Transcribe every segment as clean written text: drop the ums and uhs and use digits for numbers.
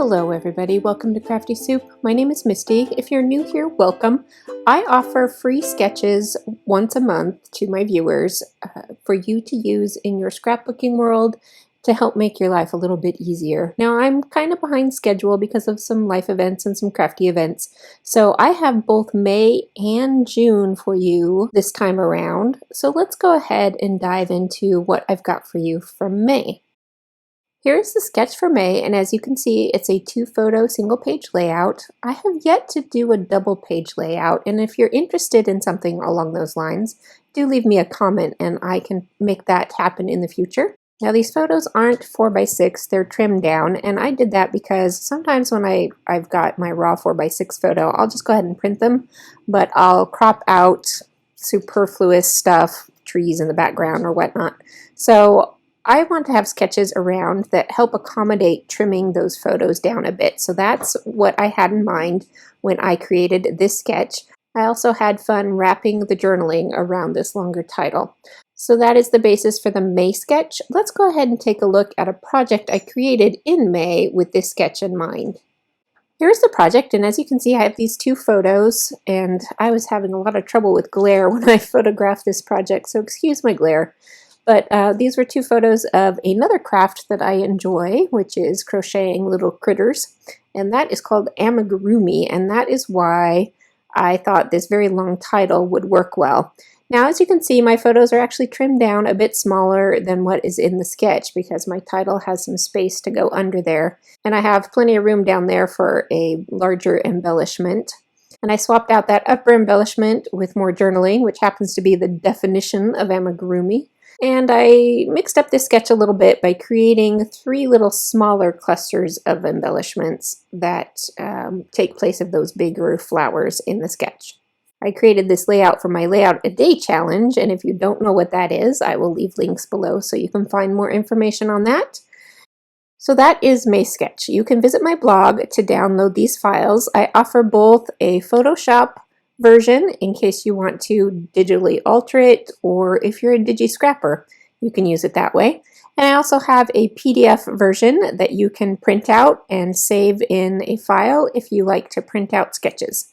Hello everybody, welcome to Crafty Soup. My name is Misty. If you're new here, welcome. I offer free sketches once a month to my viewers for you to use in your scrapbooking world to help make your life a little bit easier. Now I'm kind of behind schedule because of some life events and some crafty events, so I have both May and June for you this time around. So let's go ahead and dive into what I've got for you from May. Here's the sketch for May, and as you can see, it's a 2-photo single-page layout. I have yet to do a double-page layout, and if you're interested in something along those lines, do leave me a comment and I can make that happen in the future. Now these photos aren't 4x6, they're trimmed down, and I did that because sometimes when I've got my raw 4x6 photo, I'll just go ahead and print them, but I'll crop out superfluous stuff, trees in the background or whatnot. So I want to have sketches around that help accommodate trimming those photos down a bit. So that's what I had in mind when I created this sketch. I also had fun wrapping the journaling around this longer title. So that is the basis for the May sketch. Let's go ahead and take a look at a project I created in May with this sketch in mind. Here's the project, and as you can see, I have these 2 photos, and I was having a lot of trouble with glare when I photographed this project, so excuse my glare. But these were 2 photos of another craft that I enjoy, which is crocheting little critters, and that is called amigurumi, and that is why I thought this very long title would work well. Now, as you can see, my photos are actually trimmed down a bit smaller than what is in the sketch because my title has some space to go under there, and I have plenty of room down there for a larger embellishment. And I swapped out that upper embellishment with more journaling, which happens to be the definition of amigurumi. And I mixed up this sketch a little bit by creating 3 little smaller clusters of embellishments that take place of those bigger flowers in the sketch. I created this layout for my Layout a Day challenge, and if you don't know what that is, I will leave links below so you can find more information on that. So that is May sketch. You can visit my blog to download these files. I offer both a Photoshop version in case you want to digitally alter it, or if you're a digi-scrapper, you can use it that way. And I also have a PDF version that you can print out and save in a file if you like to print out sketches.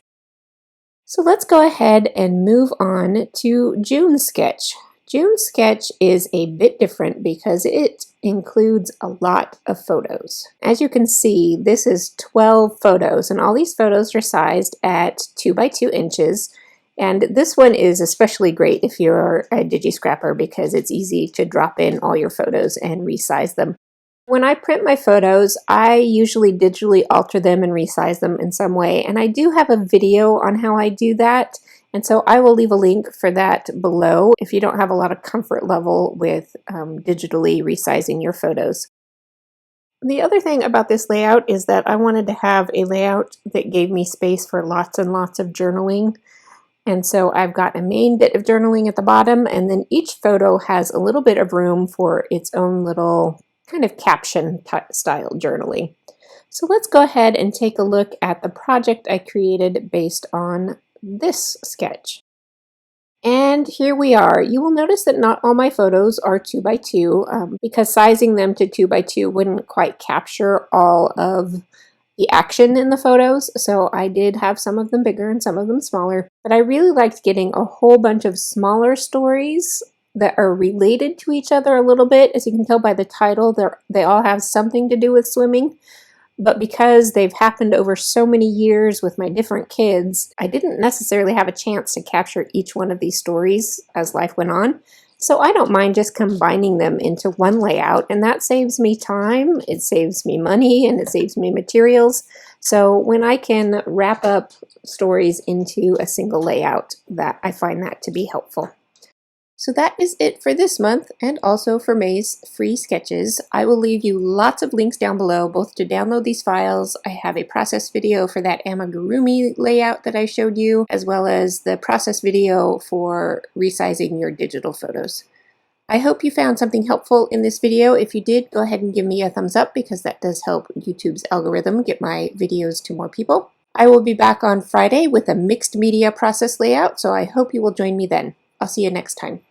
So let's go ahead and move on to June's sketch. June's sketch is a bit different because it includes a lot of photos. As you can see, this is 12 photos, and all these photos are sized at 2x2 inches. And this one is especially great if you're a digi-scrapper because it's easy to drop in all your photos and resize them. When I print my photos, I usually digitally alter them and resize them in some way, and I do have a video on how I do that. And so I will leave a link for that below if you don't have a lot of comfort level with digitally resizing your photos. The other thing about this layout is that I wanted to have a layout that gave me space for lots and lots of journaling. And so I've got a main bit of journaling at the bottom, and then each photo has a little bit of room for its own little kind of caption style journaling. So let's go ahead and take a look at the project I created based on this sketch. And here we are. You will notice that not all my photos are 2x2 because sizing them to 2x2 wouldn't quite capture all of the action in the photos. So I did have some of them bigger and some of them smaller, but I really liked getting a whole bunch of smaller stories that are related to each other a little bit. As you can tell by the title, they all have something to do with swimming. But because they've happened over so many years with my different kids, I didn't necessarily have a chance to capture each one of these stories as life went on. So I don't mind just combining them into one layout, and that saves me time, it saves me money, and it saves me materials. So when I can wrap up stories into a single layout, I find that to be helpful. So that is it for this month, and also for May's free sketches. I will leave you lots of links down below, both to download these files. I have a process video for that amigurumi layout that I showed you, as well as the process video for resizing your digital photos. I hope you found something helpful in this video. If you did, go ahead and give me a thumbs up because that does help YouTube's algorithm get my videos to more people. I will be back on Friday with a mixed media process layout, so I hope you will join me then. I'll see you next time.